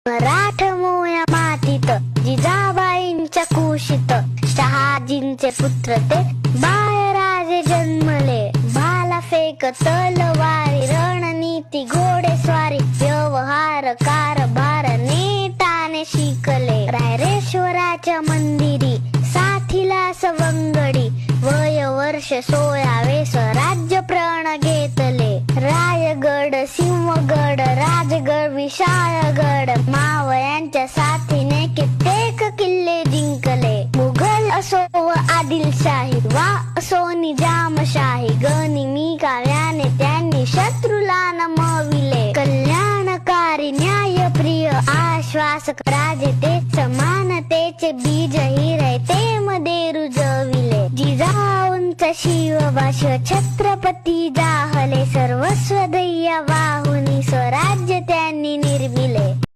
मराठमोळ्या मातीत जिजाबाईंच्या कुशीत शहाजींचे पुत्र ते बाळराजे जन्मले. भाला फेक तलवारी रणनीती घोडेस्वारी व्यवहार कारभार नेटाने शिकले. रायरेश्वराच्या मंदिरी साथीला सवंगडी वय वर्ष 16 स्वराज्य प्रण घेतले. रायगड सिंहगड राजगड विशाळगड मावळ्यांच्या साथीने कित्येक किल्ले जिंकले. मुघल असो व आदिलशाही वा असो निजामशाही गनिमी काव्याने त्यांनी शत्रूला नमविले. कल्याणकारी न्यायप्रिय आश्वासक राजे ते समानतेचे बीज हिरते मध्ये रुजविले. जिजाऊंचा शिवभाष छत्रपती जाहले सर्वस्व दैया